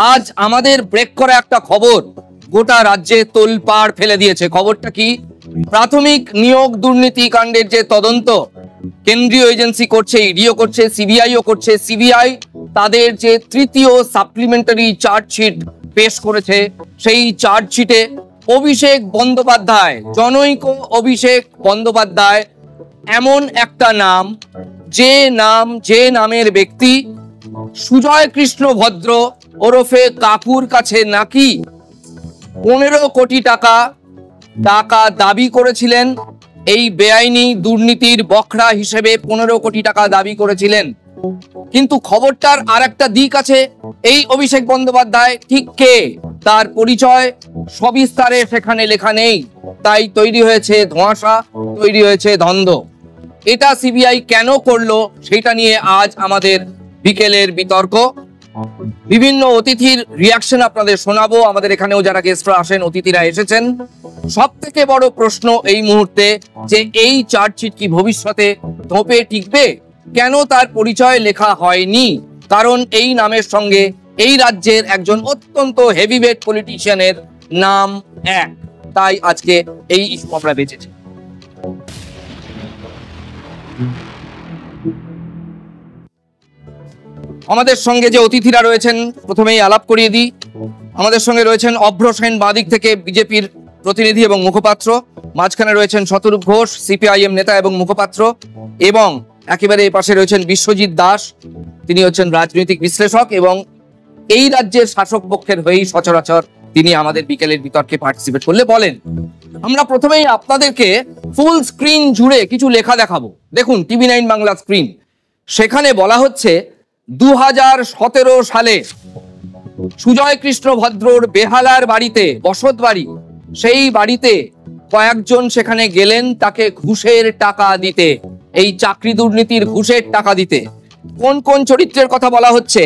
আজ আমাদের ব্রেক করা একটা খবর গোটা রাজ্যে তোলপাড় ফেলে দিয়েছে। খবরটা কি? প্রাথমিক নিয়োগ দুর্নীতি কাণ্ডের যে তদন্ত কেন্দ্রীয় এজেন্সি করছে, ইডিও করছে, সিবিআইও করছে। সিবিআই তাদের যে তৃতীয় সাপ্লিমেন্টারি চার্জশিট পেশ করেছে, সেই চার্জশিটে অভিষেক বন্দ্যোপাধ্যায়, জনৈক অভিষেক বন্দ্যোপাধ্যায় এমন একটা নাম, যে নামের ব্যক্তি সুজয় কৃষ্ণ ভদ্র ওরফে কাকুর কাছে নাকি 15 কোটি টাকা দাবি করেছিলেন। এই বেআইনি দুর্নীতির বখরা হিসেবে 15 কোটি টাকা দাবি করেছিলেন। কিন্তু খবরটার আর একটা দিক আছে। এই অভিষেক বন্দ্যোপাধ্যায় ঠিক কে, তার পরিচয় সবিস্তারে সেখানে লেখা নেই। তাই তৈরি হয়েছে ধোঁয়াশা, তৈরি হয়েছে দ্বন্দ্ব। এটা সিবিআই কেন করলো সেটা নিয়ে আজ আমাদের বিকেলের বিতর্ক। বিভিন্ন অতিথির রিয়াকশন আপনাদের শোনাবো। আমাদের এখানেও যারা গেস্টরা আসেন, অতিথিরা এসেছেন। সব থেকে বড় প্রশ্ন এই মুহূর্তে যে এই চার্জশিট কি ভবিষ্যতে ধোপে টিকবে? কেন তার পরিচয় লেখা হয়নি? কারণ এই নামের সঙ্গে এই রাজ্যের একজন অত্যন্ত হেভিওয়েট পলিটিশিয়ানের নাম এক। তাই আজকে এই ইস্যু আমরা বেঁচেছি। আমাদের সঙ্গে যে অতিথিরা রয়েছেন প্রথমেই আলাপ করিয়ে দিই। আমাদের সঙ্গে রয়েছেন অভ্র সেন বাঁদিক থেকে, বিজেপির প্রতিনিধি এবং মুখপাত্র। মাঝখানে রয়েছেন শতরূপ ঘোষ, সিপিআইএম নেতা এবং মুখপাত্র। এবং একেবারে এই পাশে রয়েছেন বিশ্বজিৎ দাস, তিনি হচ্ছেন রাজনৈতিক বিশ্লেষক এবং এই রাজ্যের শাসক পক্ষের হয়েই সচরাচর তিনি আমাদের বিকেলের বিতর্কে পার্টিসিপেট করলে বলেন। আমরা প্রথমেই আপনাদেরকে ফুল স্ক্রিন জুড়ে কিছু লেখা দেখাবো। দেখুন TV9 বাংলা স্ক্রিন, সেখানে বলা হচ্ছে 2017 সালে সুজয় কৃষ্ণ ভদ্রর বেহালার বাড়িতে, বসত বাড়ি, সেই বাড়িতে কয়েকজন সেখানে গেলেন তাকে ঘুষের টাকা দিতে, এই চাকরি দুর্নীতির ঘুষের টাকা দিতে। কোন কোন চরিত্রের কথা বলা হচ্ছে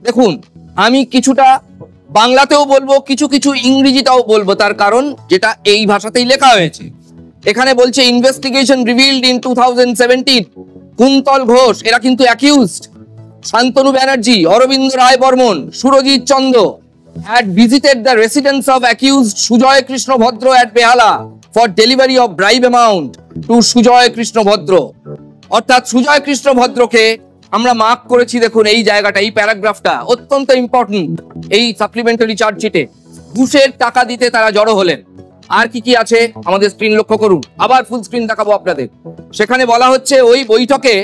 দেখুন। আমি কিছুটা বাংলাতেও বলবো, কিছু কিছু ইংরেজিটাও বলবো, তার কারণ যেটা এই ভাষাতেই লেখা হয়েছে। এখানে বলছে investigation revealed in 2017 Kuntal Ghosh, এরা কিন্তু accused, Shantanu Banerjee, Arabinda Roy Barman, Surajit Chandra had visited the residence of accused Sujoy Krishna Bhadra at Behala for delivery of bribe amount to Sujoy Krishna Bhadra। অর্থাৎ সুজয় কৃষ্ণ ভদ্রকে আমরা মার্ক করেছি। দেখুন এই জায়গাটা, এই প্যারাগ্রাফটা অত্যন্ত ইম্পর্টেন্ট। এই সাপ্লিমেন্টারি চার্জশিটে ঘুষের টাকা দিতে তারা জড়ো হলেন। আর কি কি আছে আমাদের স্ক্রিন লক্ষ্য করুন, আবার ফুল স্ক্রিন দেখাবো আপনাদের। সেখানে বলা হচ্ছে ওই বৈঠকে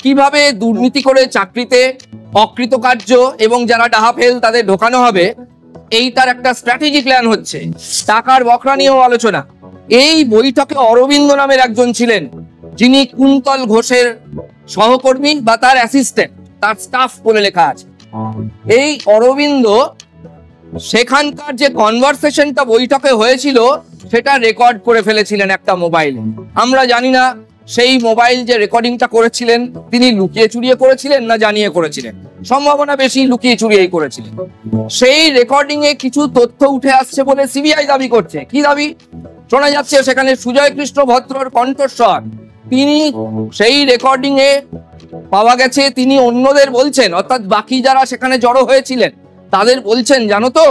কিভাবে দুর্নীতি করে চাকরিতে অকৃতকার্য এবং যারা ডাহাফেল তাদের ঢোকানো হবে, এইটার একটা স্ট্র্যাটেজি প্ল্যান হচ্ছে। টাকার বখরা নিয়েও আলোচনা। এই বৈঠকে অরবিন্দ নামের একজন ছিলেন, যিনি কুন্তল ঘোষের সহকর্মী বা তার অ্যাসিস্ট্যান্ট, তার স্টাফ বলে লেখা আছে। এই অরবিন্দ সেখানকার যে কনভারসেশনটা বৈঠকে হয়েছিল সেটা রেকর্ড করে ফেলেছিলেন একটা মোবাইলে। আমরা জানি না সেই মোবাইল যে রেকর্ডিংটা করেছিলেন তিনি লুকিয়ে চুরিয়ে করেছিলেন না জানিয়ে করেছিলেন। সম্ভাবনা বেশি লুকিয়ে চুরিয়েই করেছিলেন। সেই রেকর্ডিং এ কিছু তথ্য উঠে আসছে বলে সিবিআই দাবি করছে। কি দাবি? শোনা যাচ্ছে সেখানে সুজয় কৃষ্ণ ভদ্রর কণ্ঠস্বর, তিনি সেই রেকর্ডিং এ পাওয়া গেছে, তিনি অন্যদের বলছেন, অর্থাৎ বাকি যারা সেখানে জড়ো হয়েছিলেন তাদের বলছেন, জানো তো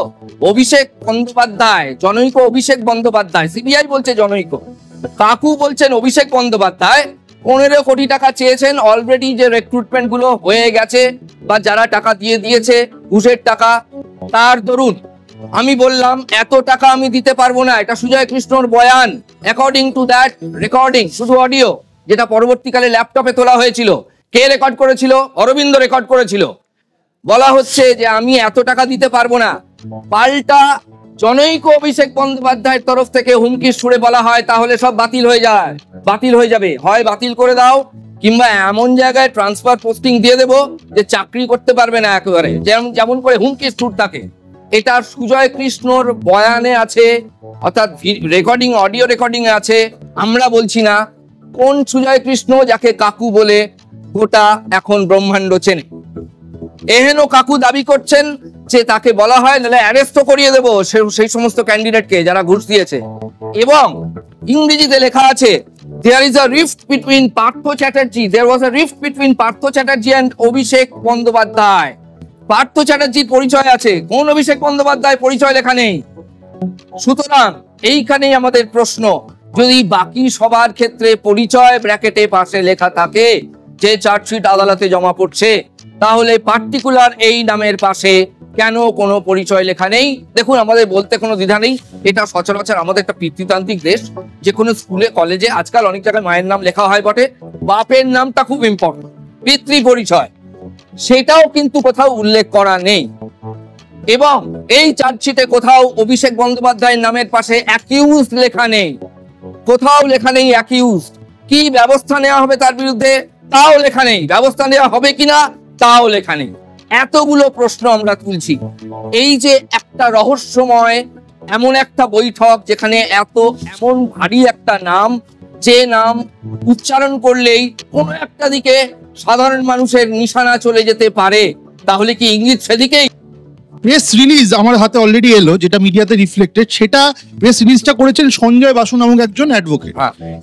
অভিষেক বন্দ্যোপাধ্যায়, জনৈক অভিষেক বন্দ্যোপাধ্যায়, সিবিআই বলছে জনৈক, কাকু বলছেন অভিষেক বন্দ্যোপাধ্যায় 15 কোটি টাকা চেয়েছেন। অলরেডি যে রিক্রুটমেন্ট গুলো হয়ে গেছে বা যারা টাকা দিয়ে দিয়েছে ঘুষের টাকা, তার দরুন আমি বললাম এত টাকা আমি দিতে পারবো না। এটা সুজয় কৃষ্ণর বয়ান, অ্যাকর্ডিং টু দ্যাট রেকর্ডিং, শুধু অডিও, যেটা পরবর্তীকালে ল্যাপটপে তোলা হয়েছিল। কে রেকর্ড করেছিল? অরবিন্দ রেকর্ড করেছিল। বলা হচ্ছে যে আমি এত টাকা দিতে পারবো না। পাল্টা জনৈক অভিষেক বন্দ্যোপাধ্যায়ের তরফ থেকে হুমকির সুরে বলা হয় তাহলে সব বাতিল হয়ে যাবে, হয় বাতিল করে দাও কিংবা এমন জায়গায় ট্রান্সফার পোস্টিং দিয়ে দেবো যে চাকরি করতে পারবে না একেবারে, যেমন করে হুমকির সুর থাকে। এটা সুজয় কৃষ্ণর বয়ানে আছে, অর্থাৎ রেকর্ডিং, অডিও রেকর্ডিং এ আছে। আমরা বলছি না কোন সুজয় কৃষ্ণ যাকে কাকু বলে গোটা এখন ব্রহ্মাণ্ড চেনে। এহেন কাকু দাবি করছেন যে তাকে বলা হয় নাহলে অ্যারেস্ট করিয়ে দেবো সেই সমস্ত ক্যান্ডিডেটকে যারা ঘুষ দিয়েছে। এবং ইংরেজিতে লেখা আছে there is a rift between Partho Chatterjee, there was a rift between Partho Chatterjee and Abhishek Bandyopadhyay. Partha চ্যাটার্জির পরিচয় আছে, কোন অভিষেক বন্দ্যোপাধ্যায় পরিচয় লেখা নেই। সুতরাং এইখানেই আমাদের প্রশ্ন, যদি বাকি সবার ক্ষেত্রে পরিচয় ব্র্যাকেটে পাশে লেখা থাকে যে চার্জশিট আদালতে জমা পড়ছে, তাহলে পার্টিকুলার এই নামের পাশে কেন কোনো পরিচয় লেখা নেই? দেখুন, আমাদের বলতে কোনো দ্বিধা নেই, এটা সচরাচর আমাদের একটা পিতৃতান্ত্রিক দেশ। যে কোনো স্কুলে কলেজে আজকাল অনেক জায়গায় মায়ের নাম লেখা হয় বটে, বাপের নামটা খুব ইম্পর্টেন্ট, পিতৃ পরিচয়, সেটাও কিন্তু কোথাও উল্লেখ করা নেই। এবং এই চার্জশিটে কোথাও অভিষেক বন্দ্যোপাধ্যায়ের নামের পাশে অ্যাকিউজড লেখা নেই, কোথাও লেখা নেই অ্যাকিউজড। কি ব্যবস্থা নেওয়া হবে তার বিরুদ্ধে তাও লেখা নেই, ব্যবস্থা নেওয়া হবে কিনা তাও লেখা নেই। এতগুলো প্রশ্ন আমরা তুলছি। এই যে একটা রহস্যময় এমন একটা বৈঠক, যেখানে এমন ভারী একটা নাম, যে নাম উচ্চারণ করলেই কোনো একটা দিকে সাধারণ মানুষের নিশানা চলে যেতে পারে, তাহলে কি ইঙ্গিত সেদিকেই? প্রেস রিলিজ আমার হাতে অলরেডি এলো, যেটা মিডিয়াতে রিফ্লেক্টেড। সেটা প্রেস রিলিজটা করেছেন সঞ্জয় বাসু নামক একজন অ্যাডভোকেট।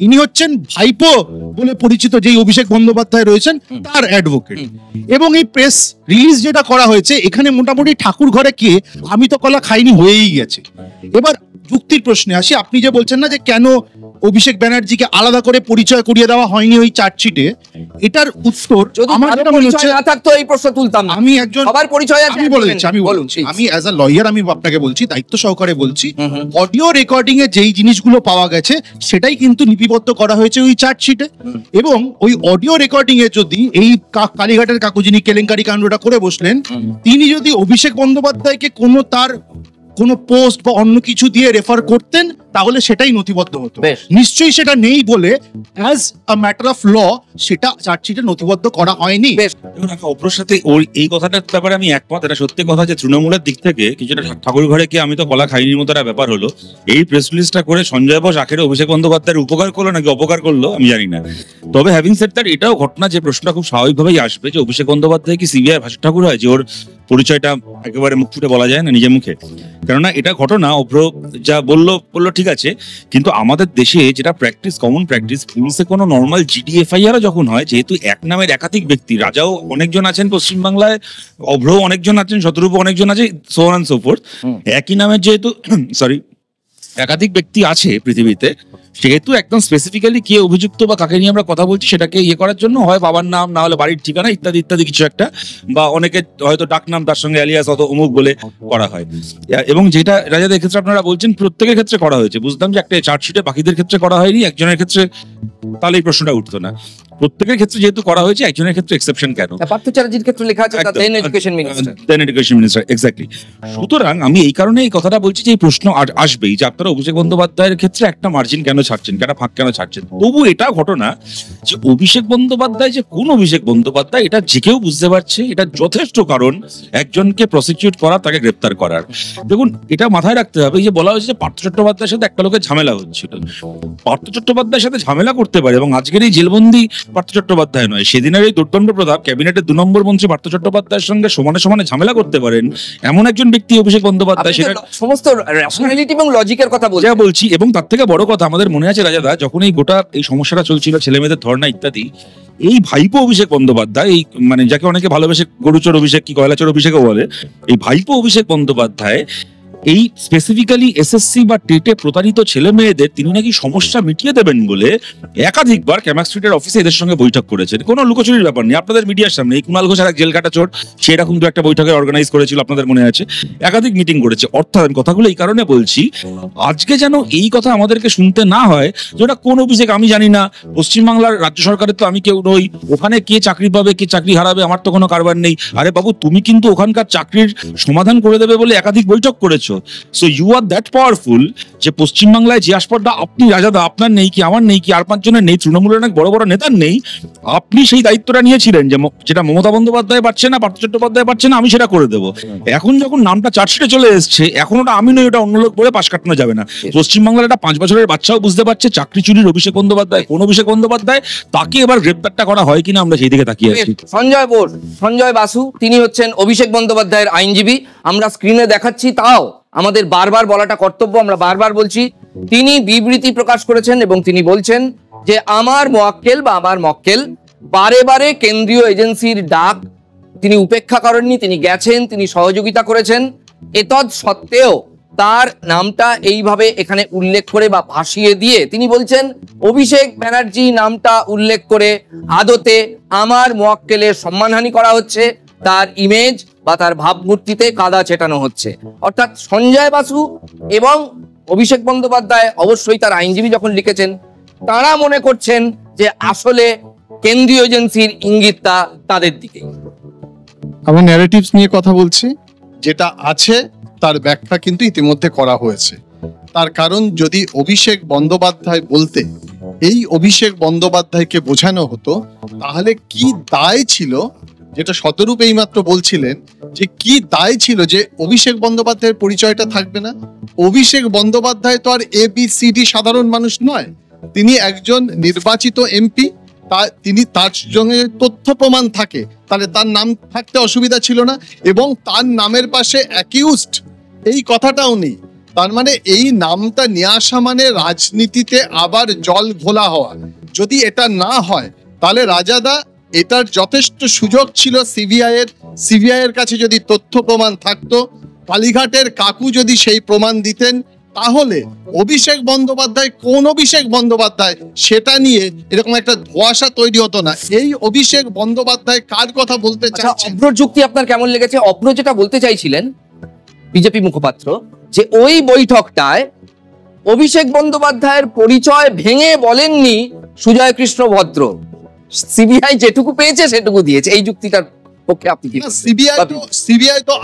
ইনি হচ্ছেন ভাইপো বলে পরিচিত যেই অভিষেক বন্দ্যোপাধ্যায় রয়েছেন তার অ্যাডভোকেট। এবং এই প্রেস রিলিজ যেটা করা হয়েছে, এখানে মোটামুটি ঠাকুর ঘরে কে আমি তো কলা খাইনি হয়েই গেছে। এবার যুক্তির প্রশ্নে আসি, আপনি যে বলছেন না যে কেন অভিষেক ব্যানার্জিকে আলাদা করে পরিচয় করিয়ে দেওয়া হয়নি ওই চার্জশিটে, এটার উত্তর আমার যেটা মনে হচ্ছে, না থাকতো এই প্রশ্ন তুলতাম না। আমি একজন সবার পরিচয় আছে, আমি বলে দিচ্ছি, আমি অ্যাজ আ লয়ার আমি আপনাকে বলছি, দায়িত্ব সহকারে বলছি, অডিও রেকর্ডিং এ যেই জিনিসগুলো পাওয়া গেছে সেটাই কিন্তু লিপিবদ্ধ করা হয়েছে ওই চার্জশিটে। এবং ওই অডিও রেকর্ডিং এ যদি এই কালীঘাটের কাকু যিনি কেলেঙ্কারি কাণ্ডটা করে বসলেন, তিনি যদি অভিষেক বন্দ্যোপাধ্যায়কে কোনো পোস্ট বা অন্য কিছু দিয়ে রেফার করতেন, তাহলে সেটাই নথিবদ্ধ হতো। নিশ্চয়ই সেটা নেই বলে as a matter of law সেটা চার্জশিটে নথিবদ্ধ করা হয়নি। অপরের সাথে ওই এই কথাটার ব্যাপারে আমি একমত। এটা সত্যি কথা যে তৃণমূলের দিক থেকে কিছুটা ঠাকুর ঘরে কি আমি তো কলা খাইনির মতো একটা ব্যাপার হলো। এই প্রেস রিলিজটা করে সঞ্জয় বোস আখেরে অভিষেক বন্দ্যোপাধ্যায়ের উপকার করলো নাকি অপকার করলো আমি জানি না। তবে হ্যাভিং সেড দ্যাট, এটাও ঘটনা যে প্রশ্নটা খুব স্বাভাবিকভাবেই আসবে যে অভিষেক বন্দ্যোপাধ্যায় কি সিবিআই ভাষা ঠাকুর হয় যে ওর পরিচয়টা একেবারে মুখ ফুটে বলা যায় না নিজের মুখে? কেননা এটা ঘটনা অভ্র যা বললো ঠিক আছে, কিন্তু আমাদের দেশে যেটা প্র্যাকটিস, কমন প্র্যাকটিস, পুলিশে কোনো নর্মাল জিডি এফআইআরও যখন হয়, যেহেতু এক নামের একাধিক ব্যক্তি, রাজাও অনেকজন আছেন পশ্চিমবাংলায়, অভ্র অনেকজন আছেন, শতরূপ অনেকজন আছে, so on and so forth, একই নামের যেহেতু একাধিক ব্যক্তি আছে পৃথিবীতে, সেহেতু একদম স্পেসিফিক্যালি কে অভিযুক্ত বা কাকে নিয়ে আমরা কথা বলছি সেটাকে ইয়ে করার জন্য হয় বাবার নাম, না হলে বাড়ির ঠিকানা ইত্যাদি ইত্যাদি কিছু একটা, বা অনেকে হয়তো ডাক নাম তার সঙ্গে অ্যালিয়াস অত অমুক বলে করা হয়। এবং যেটা রাজাদের ক্ষেত্রে আপনারা বলছেন প্রত্যেকের ক্ষেত্রে করা হয়েছে, বুঝতাম যে একটা চার্জশিটে বাকিদের ক্ষেত্রে করা হয়নি, একজনের ক্ষেত্রে তাহলে এই প্রশ্নটা উঠতো না। প্রত্যেকের ক্ষেত্রে যেহেতু করা হয়েছে, একজনের ক্ষেত্রে এক্সেপশন কেন? পার্থ চ্যাটার্জির ক্ষেত্রে লেখা আছে দেন এডুকেশন মিনিস্টার, এক্স্যাক্টলি। সুতরাং আমি এই কারণে এই কথাটা বলছি যে এই প্রশ্ন আসবেই যে আপনারা অভিষেক বন্দ্যোপাধ্যায়ের ক্ষেত্রে একটা মার্জিন কেন ছাড়ছেন, কেন ফাঁক কেন ছাড়ছেন। তবু এটা ঘটনা যে অভিষেক বন্দ্যোপাধ্যায় যে কোন অভিষেক বন্দ্যোপাধ্যায় এটা যে কেউ বুঝতে পারছে, এটা যথেষ্ট কারণ একজনকে প্রসিকিউট করা, তাকে গ্রেপ্তার করার। দেখুন, এটা মাথায় রাখতে হবে যে বলা হয়েছে যে পার্থ চট্টোপাধ্যায়ের সাথে একটা লোকের ঝামেলা হচ্ছিল। পার্থ চট্টোপাধ্যায়ের সাথে ঝামেলা করতে পারে, এবং আজকের এই জেলবন্দি পার্থ চট্টোপাধ্যায় নয়, সেদিনের এই দুর্দণ্ড প্রতাপ ক্যাবিনেটের 2 নম্বর মন্ত্রী পার্থ চট্টোপাধ্যায়ের সঙ্গে সমানে সমানে ঝামেলা করতে পারেন এমন একজন ব্যক্তি অভিষেক বন্দ্যোপাধ্যায়। সেটা সমস্ত র্যাশনালিটি এবং লজিকের কথা বলছি। এবং তার থেকে বড় কথা, আমাদের মনে আছে রাজাদা, যখন এই গোটা এই সমস্যাটা চলছিল, ছেলে মেয়েদের ধর্ণা ইত্যাদি, এই ভাইপো অভিষেক বন্দ্যোপাধ্যায়, এই মানে যাকে অনেকে ভালোবেসে গরুচোর অভিষেক কি কয়লাচোর অভিষেকও বলে, এই ভাইপো অভিষেক বন্দ্যোপাধ্যায় এই স্পেসিফিক্যালি এসএসসি বা টেটে প্রতারিত ছেলে মেয়েদের তিনি নাকি সমস্যা মিটিয়ে দেবেন বলে একাধিকবার ক্যামাক স্ট্রিটের অফিসে এদের সঙ্গে বৈঠক করেছেন। কোনো লুকোচুরির ব্যাপার নেই, আপনাদের মিডিয়ার সামনে। এই কুণাল ঘোষ আর এক জেল কাটা চোর, সেরকম তো একটা বৈঠকে অর্গানাইজ করেছিল, আপনাদের মনে আছে, একাধিক মিটিং করেছে। অর্থাৎ আমি কথাগুলো এই কারণে বলছি, আজকে যেন এই কথা আমাদেরকে শুনতে না হয় যে ওটা কোন অভিষেক আমি জানি না, পশ্চিমবাংলার রাজ্য সরকারের তো আমি কেউ নই, ওখানে কে চাকরি পাবে কে চাকরি হারাবে আমার তো কোনো কারবার নেই। আরে বাবু, তুমি কিন্তু ওখানকার চাকরির সমাধান করে দেবে বলে একাধিক বৈঠক করেছো। So you are that powerful যে পশ্চিমবাংলায় যে আসপর্দা আপনি রাজাদা, আপনার নেই কি, আমার নেই কি, আর 5 জনের নেই, তৃণমূলের অনেক বড় বড় নেতার নেই, আপনি সেই দায়িত্বটা নিয়েছিলেন যে যেটা মমতা বন্দ্যোপাধ্যায় পারছে না, পার্থ চট্টোপাধ্যায় পারছে না, আমি সেটা করে দেবো। এখন যখন নামটা চার্জশিটে চলে এসছে, এখন ওটা আমি নই, ওটা অন্য লোক বলে পাশ কাটানো যাবে না। পশ্চিমবাংলার একটা 5 বছরের বাচ্চাও বুঝতে পারছে চাকরি চুরির অভিষেক বন্দ্যোপাধ্যায় কোন অভিষেক বন্দ্যোপাধ্যায়, তাকে এবার গ্রেপ্তারটা করা হয় কিনা আমরা সেই দিকে তাকিয়ে আছি। সঞ্জয় বাসু তিনি হচ্ছেন অভিষেক বন্দ্যোপাধ্যায়ের আইনজীবী, আমরা স্ক্রিনে দেখাচ্ছি, তাও আমাদের বারবার বলাটা কর্তব্য, আমরা বারবার বলছি। তিনি বিবৃতি প্রকাশ করেছেন এবং তিনি বলছেন যে আমার মোয়াক্কেল বা আমার মক্কেল বারে বারে কেন্দ্রীয় এজেন্সির ডাক তিনি উপেক্ষা করেননি, তিনি গেছেন, তিনি সহযোগিতা করেছেন। এতদ সত্ত্বেও তার নামটা এইভাবে এখানে উল্লেখ করে বা ভাসিয়ে দিয়ে তিনি বলছেন অভিষেক ব্যানার্জি নামটা উল্লেখ করে আদতে আমার মোয়াক্কেলের সম্মানহানি করা হচ্ছে, তার ইমেজ বা তার ভাবমূর্তিতে কাদা ছেটানো হচ্ছে। অর্থাৎ সঞ্জয় বাসু এবং অভিষেক বন্দ্যোপাধ্যায়, অবশ্যই তার আইনজীবী যখন লিখেছেন, তারা মনে করছেন যে আসলে কেন্দ্রীয় এজেন্সির ইঙ্গিতটা তাদের দিকে। আমরা ন্যারেটিভস নিয়ে কথা বলছি, যেটা আছে তার ব্যাখ্যা কিন্তু ইতিমধ্যে করা হয়েছে। তার কারণ যদি অভিষেক বন্দ্যোপাধ্যায় বলতে এই অভিষেক বন্দ্যোপাধ্যায়কে বোঝানো হতো, তাহলে কি দায় ছিল, যেটা শতরূপ এইমাত্র বলছিলেন যে কি দায় ছিল যে অভিষেক বন্দ্যোপাধ্যায়ের পরিচয়টা থাকবে না। অভিষেক বন্দ্যোপাধ্যায় তো আর ABCD সাধারণ মানুষ নয়, তিনি একজন নির্বাচিত এমপি। তিনি তার সঙ্গে তথ্য প্রমাণ থাকে, তাহলে তার নাম থাকতে অসুবিধা ছিল না। এবং তার নামের পাশে অ্যাকিউজড এই কথাটাও নেই। তার মানে এই নামটা নিয়ে আসা মানে রাজনীতিতে আবার জল ঘোলা হওয়া। যদি এটা না হয় তাহলে রাজাদা এটার যথেষ্ট সুযোগ ছিল সিবিআই এর কাছে যদি তথ্য প্রমাণ থাকতো, কালীঘাটের কাকু যদি সেই প্রমাণ দিতেন, তাহলে অভিষেক বন্দ্যোপাধ্যায় কোন অভিষেক বন্দ্যোপাধ্যায় সেটা নিয়ে এরকম একটা ধোঁয়াশা তৈরি হতো না। এই অভিষেক বন্দ্যোপাধ্যায় কার কথা বলতে চাইছেন? অভ্র যুক্তি আপনার কেমন লেগেছে? অভ্র যেটা বলতে চাইছিলেন বিজেপি মুখপাত্র, যে ওই বৈঠকটায় অভিষেক বন্দ্যোপাধ্যায়ের পরিচয় ভেঙে বলেননি সুজয় কৃষ্ণ ভদ্র, সিবিআই যেটুকু পেয়েছে সেটুকু দিয়েছে। এই যুক্তিটার পক্ষে আপনি কি? সিবিআই তো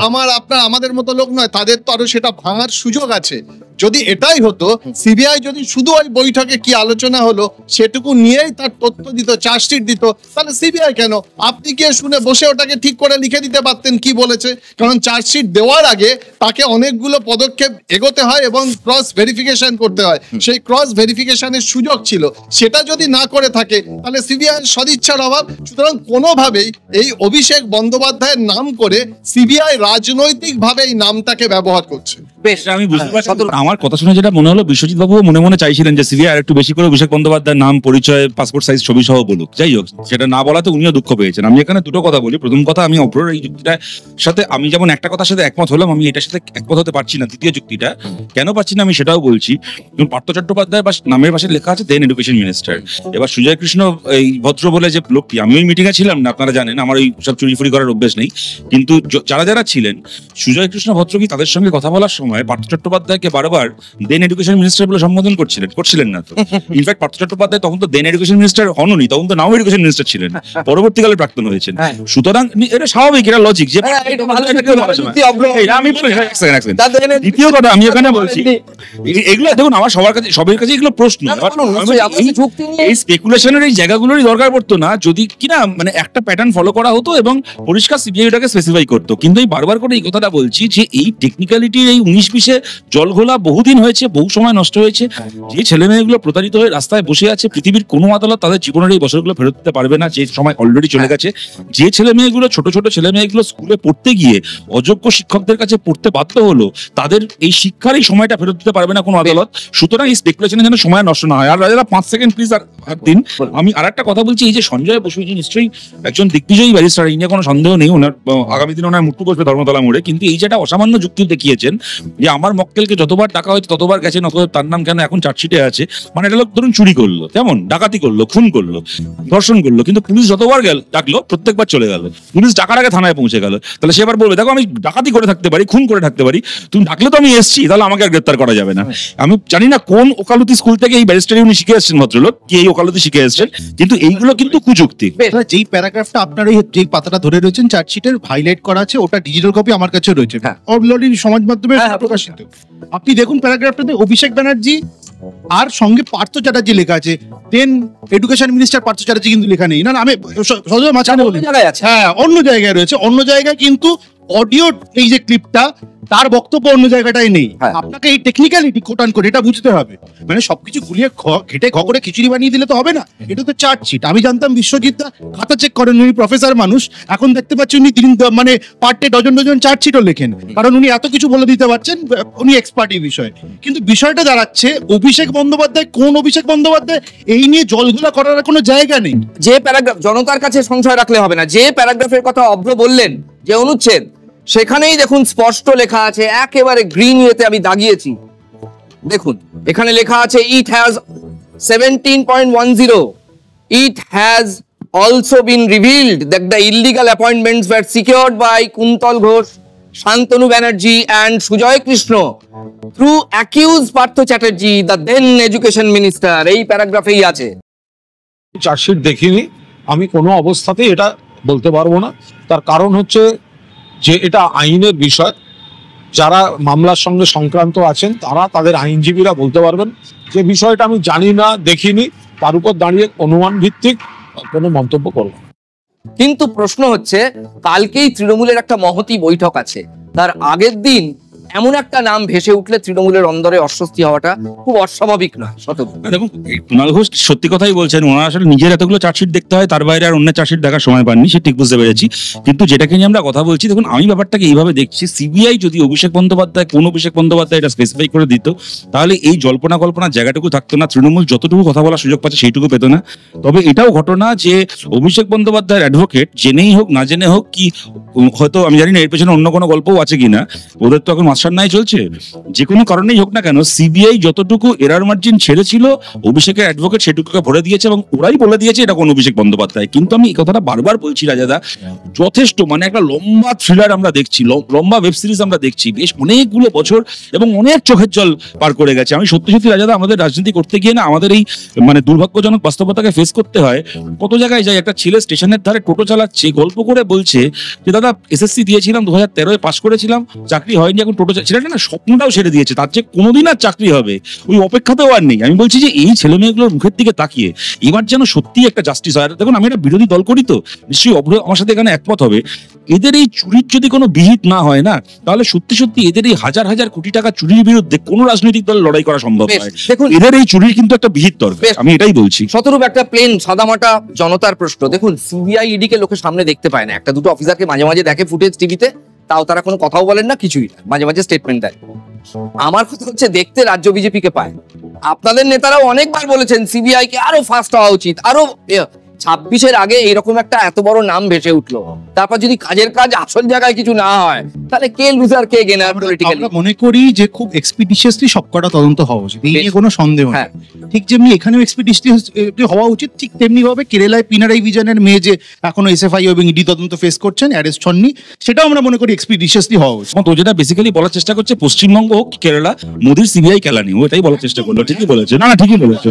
আমাদের মতো লোক নয়, তাদের তো আরো সেটা ভাঙার সুযোগ আছে। যদি এটাই হতো, সিবিআই যদি শুধু ওই বৈঠকে কি আলোচনা হলো সেটুকু নিয়েই তার তথ্য দিত, চার্জশিট দিত, তাহলে সিবিআই কেন? আপনি কি শুনে বসে ওটাকে ঠিক করে লিখে দিতে পারতেন কি বলেছে? কারণ চার্জশিট দেওয়ার আগে তাকে অনেকগুলো পদক্ষেপ এগোতে হয় এবং ক্রস ভেরিফিকেশন করতে হয়। সেই ক্রস ভেরিফিকেশনের সুযোগ ছিল, সেটা যদি না করে থাকে তাহলে সিবিআই সদিচ্ছার অভাব। সুতরাং কোনোভাবেই এই অভিষেক বন্দ্যোপাধ্যায়ের নাম করে সিবিআই রাজনৈতিক ভাবে এই নামটাকে ব্যবহার করছে। বেশ, আমি বুঝতে পারছি। আমার কথা শুনে যেটা মনে হলো, বিশ্বজিৎ বাবু মনে মনে চাইছিলেন যে সিবিআই একটু বেশি করে অভিষেক বন্দ্যোপাধ্যায়ের নাম, পরিচয়, পাসপোর্ট সাইজ ছবি সহ বলুক। যাই হোক, সেটা না বলাতে উনিও দুঃখ পেয়েছেন। আমি এখানে দুটো কথা বলি। প্রথম কথা, আমি অপরের এই যুক্তিটার সাথে আমি যেমন একটা কথার সাথে একমত হলাম, আমি এটার সাথে একমত হতে পারছি না। দ্বিতীয় যুক্তিটা কেন পারছি না আমি সেটাও বলছি। পার্থ চট্টোপাধ্যায় বা নামের পাশে লেখা আছে দেন এডুকেশন মিনিস্টার। এবার সুজয় কৃষ্ণ এই ভদ্র বলে যে লোকটি, আমি ওই মিটিং এ ছিলাম না, আপনারা জানেন আমার ওই সব চুরি ফুরি করার অভ্যেস নেই, কিন্তু যারা ছিলেন সুজয় কৃষ্ণ ভদ্র কি তাদের সঙ্গে কথা বলার সময় পার্থ চট্টোপাধ্যায়কে বারবার দেন এডুকেশন মিনিস্টার বলে সম্বোধন করছিলেন না তো। ইনফ্যাক্ট পার্থ চট্টোপাধ্যায় তখন তো দেন এডুকেশন মিনিস্টার হননি, তখন তো নাও এডুকেশন মিনিস্টার ছিলেন, পরবর্তীকালে প্রাক্তন হয়েছেন। সুতরাং এটা স্বাভাবিক, এটা লজিক যে দ্বিতীয় কথা আমি এখানে বলছি, এগুলো দেখুন আমার সবার কাছে এগুলো প্রশ্ন, এই স্পেকুলেশনের এই জায়গাগুলোরই দরকার পড়তো না যদি কিনা মানে একটা প্যাটার্ন ফলো করা হতো এবং পরিষ্কার সিবিআইটাকে স্পেসিফাই করতো। কিন্তু এই বারবার করে এই কথাটা বলছি যে এই টেকনিক্যালিটির এই 19-20 জলঘোলা বহুদিন হয়েছে, বহু সময় নষ্ট হয়েছে। যে ছেলে মেয়েগুলো প্রতারিত হয়ে রাস্তায় বসে আছে, পৃথিবীর কোনো আদালত তাদের জীবনের এই বছরগুলো ফেরত দিতে পারবে না, যে সময় অলরেডি চলে গেছে। যে ছেলে মেয়েগুলো ছোট ছেলে মেয়েগুলো স্কুলে পড়তে গিয়ে অযোগ্য শিক্ষকদের কাছে পড়তে বাধ্য হলো, তাদের এই শিক্ষার এই সময়টা ফেরত দিতে পারবে না কোনো আদালত। সুতরাং এই স্পেকুলেশনের যেন সময় নষ্ট না হয়। আর রাজারা 5 সেকেন্ড প্লিজ আর দিন। আমি আর একটা কথা বলছি, এই যে সঞ্জয় বসু নিশ্চয়ই একজন দিগ্বিজয়ী ব্যারিস্টার, এই নিয়ে কোনো সন্দেহ নেই, ওনার আগামী দিনে ওনার মৃত্যু বসবে ধর্মতলা মোড়ে। কিন্তু এই যেটা অসামান্য যুক্তি দেখিয়েছেন যে আমার মক্কেলকে যতবার টাকা হয়তো ততবার গেছেন, অথবা তার নাম কেন এখন চার্জশিটে আছে, মানে এটা লোক ধরুন চুরি করলো, যেমন ডাকাতি করলো, খুন করলো, ধর্ষণ করলো, কিন্তু পুলিশ যতবার ডাকলো প্রত্যেকবার চলে গেল। পুলিশ ডাকার আগে থানায় পৌঁছে গেল, তাহলে সে এবার বলবে দেখো আমি ডাকাতি করে থাকতে পারি, খুন করে থাকতে পারি, তুমি ডাকলে তো আমি এসছি, তাহলে আমাকে আর গ্রেপ্তার করা যাবে না। আমি জানি না কোন ওকালতি স্কুল থেকে এই ব্যারিস্টারি উনি শিখে এসছেন, ভদ্রলোক কি এই ওকালতি শিখে এসছেন, কিন্তু এইগুলো কিন্তু কুযুক্তি। যেই প্যারাগ্রাফটা আপনার এই যেই পাতাটা ধরে রয়েছেন চার্জশিটের হাইলাইট করা আছে, ওটা ডিজিটাল কপি আমার কাছে রয়েছে, অলরেডি সমাজ মাধ্যমে প্রকাশিত। আপনি দেখুন প্যারাগ্রাফটাতে অভিষেক ব্যানার্জি আর সঙ্গে পার্থ চ্যাটার্জি লেখা আছে, then education minister Partha Chatterjee কিন্তু লেখা নেই। না আমি মাঝখানে বলি, হ্যাঁ অন্য জায়গায় রয়েছে, অন্য জায়গায় কিন্তু অডিও এই যে ক্লিপটা তার বক্তব্য অন্য জায়গাটায় নেই। হ্যাঁ। আপনাকে এই টেকনিক্যালিটি কোটান করে এটা বুঝতে হবে, মানে সবকিছু গুলিয়ে ঘেটে করে খিচুড়ি বানিয়ে দিলে তো হবে না। এটা তো চার্জশিট। আমি জানতাম বিশ্বজিৎ দা খাতা চেক করেন, উনি প্রফেসর মানুষ, এখন দেখতে পাচ্ছি উনি মানে পার্টে ডজন ডজন চার্জশিটও লেখেন, কারণ উনি এত কিছু বলে দিতে পারছেন, উনি এক্সপার্ট এই বিষয়ে। কিন্তু বিষয়টা দাঁড়াচ্ছে অভিষেক বন্দ্যোপাধ্যায় কোন অভিষেক বন্দ্যোপাধ্যায়, এই নিয়ে জলঘোলা করার কোনো জায়গা নেই। যে প্যারাগ্রাফ, জনতার কাছে সংশয় রাখলে হবে না, যে প্যারাগ্রাফের কথা অভ্র বললেন, যে অনুচ্ছেদ, সেখানেই দেখুন স্পষ্ট লেখা আছে, একেবারে গ্রিন ইয়েতে আমি দাগিয়েছি, দেখুন এখানে লেখা আছে it has 17.10 it has also been revealed that the illegal appointments were secured by Kuntal Ghosh, Shantanu Banerjee and Sujoy Krishna through accused Partho Chatterjee, the then education minister. এই প্যারাগ্রাফেই আছে। চার্জশিট দেখিনি, আমি কোনো অবস্থাতেই এটা বলতে পারবো না। তার কারণ হচ্ছে যে এটা আইনের বিষয়, যারা মামলার সঙ্গে সংক্রান্ত আছেন তারা তাদের আইনজীবীরা বলতে পারবেন। যে বিষয়টা আমি জানি না, দেখিনি, তার উপর দাঁড়িয়ে অনুমান ভিত্তিক কোনো মন্তব্য করব। কিন্তু প্রশ্ন হচ্ছে, কালকেই তৃণমূলের একটা মহতী বৈঠক আছে, তার আগের দিন এমন একটা নাম ভেসে উঠলে তৃণমূলের অন্দরে অস্বস্তি হওয়াটা খুব অস্বাভাবিক নয়। দেখুন, কুণাল ঘোষ সত্যি কথাই বলছেন, ওনার আসলে নিজের এতগুলো চার্জশিট দেখতে হয়, তার বাইরে আর অন্য চার্জশিট দেখার সময় পাননি, সে ঠিক বুঝতে পেরেছি। কিন্তু যেটাকে নিয়ে আমরা কথা বলছি, দেখুন আমি ব্যাপারটাকে এইভাবে দেখছি, সিবিআই যদি অভিষেক বন্দ্যোপাধ্যায়, কোন অভিষেক বন্দ্যোপাধ্যায় এটা স্পেসিফাই করে দিত, তাহলে এই জল্পনা কল্পনার জায়গাটুকু থাকতো না, তৃণমূল যতটুকু কথা বলার সুযোগ পাচ্ছে সেইটুকু পেত না। তবে এটাও ঘটনা যে অভিষেক বন্দ্যোপাধ্যায়ের অ্যাডভোকেট জেনেই হোক না জেনে হোক, কি হয়তো আমি জানি না এর পেছনে অন্য কোনো গল্পও আছে কিনা, ওদের তো এখন মাস্টার নাই চলছে, যে কোনো কারণেই হোক না কেন সিবিআই যতটুকু এরার মার্জিন ছেড়েছিল অভিষেকের অ্যাডভোকেট সেটুকুকে ভরে দিয়েছে, এবং ওরাই বলে দিয়েছে এটা কোন অভিষেক বন্দ্যোপাধ্যায়। কিন্তু আমি এই কথাটা বারবার বলছি রাজাদা, যথেষ্ট মানে একটা লম্বা থ্রিলার আমরা দেখছি, লম্বা ওয়েব সিরিজ আমরা দেখছি বেশ অনেকগুলো বছর, এবং অনেক চোখের জল পার করে গেছে। আমি সত্যি সত্যি রাজাদা আমাদের রাজনীতি করতে গিয়ে না আমাদের এই মানে দুর্ভাগ্যজনক বাস্তবতাকে ফেস করতে হয়। কত জায়গায় যায়, একটা ছেলে স্টেশনের ধারে টোটো চালাচ্ছে, গল্প করে বলছে যে দাদা এসএসসি দিয়েছিলাম, 2013-এ পাস করেছিলাম, চাকরি হয়নি, এখন টোটো ছেলেটা না স্বপ্নটাও ছেড়ে দিয়েছে, তার যে কোনোদিন আর চাকরি হবে ওই অপেক্ষাতেও আর নেই। আমি বলছি যে এই ছেলে মেয়েগুলোর মুখের দিকে তাকিয়ে এবার যেন সত্যি একটা জাস্টিস হয়। দেখুন আমি একটা বিরোধী দল করি, তো নিশ্চয়ই অভ্র আমার সাথে এখানে একমত হবে, এদের এই চুরির যদি কোনো বিহিত না হয় না, তাহলে সত্যি সত্যি এদের এই হাজার হাজার কোটি টাকা চুরির বিরুদ্ধে কোনো রাজনৈতিক দল লড়াই করা সম্ভব নয়। দেখুন এদের এই চুরির কিন্তু একটা বিহিত দরকার, আমি এটাই বলছি। শতরূপ একটা প্লেন সাদামাটা জনতার প্রশ্ন, দেখুন সিবিআই ইডি কে লোকে সামনে দেখতে পায় না, একটা দুটো অফিসারকে মাঝে মাঝে দেখে ফুটেজ টিভিতে, তাও তারা কোনো কথাও বলেন না, কিছুই না, মাঝে মাঝে স্টেটমেন্ট দেয়। আমার কথা হচ্ছে দেখতে রাজ্য বিজেপি কে পায়। আপনাদের নেতারাও অনেকবার বলেছেন সিবিআই কে আরো ফাস্ট হওয়া উচিত, আরো 26-এর আগে এরকম একটা এত বড় নাম ভেসে উঠলো, তারপর যদি কাজের কাজ আসল জায়গায় কিছু না হয়, তাহলে কে লুজার কে গেনার পলিটিক্যালি। আমরা মনে করি যে খুব এক্সপিডিশিয়াসলি সবকটা তদন্ত হওয়া উচিত, এই নিয়ে কোনো সন্দেহ নেই। ঠিক যেমনি এখানেও এক্সপিডিশিয়াসলি হওয়া উচিত, ঠিক তেমনি ভাবে কেরালায় পিনারাই বিজয়নের মেয়ে যে এখনো এসএফআই এবং ইডি তদন্ত ফেস করছেন, অ্যারেস্ট হননি, সেটাও আমরা মনে করি এক্সপিডিশিয়াসলি হওয়া উচিত। তো যেটা বেসিক্যালি বলার চেষ্টা করছে, পশ্চিমবঙ্গ হোক কেরালা, মোদির সিবিআই খেলা নেই, ও এটাই বলার চেষ্টা করলো। ঠিকই বলেছে, না ঠিকই বলেছে।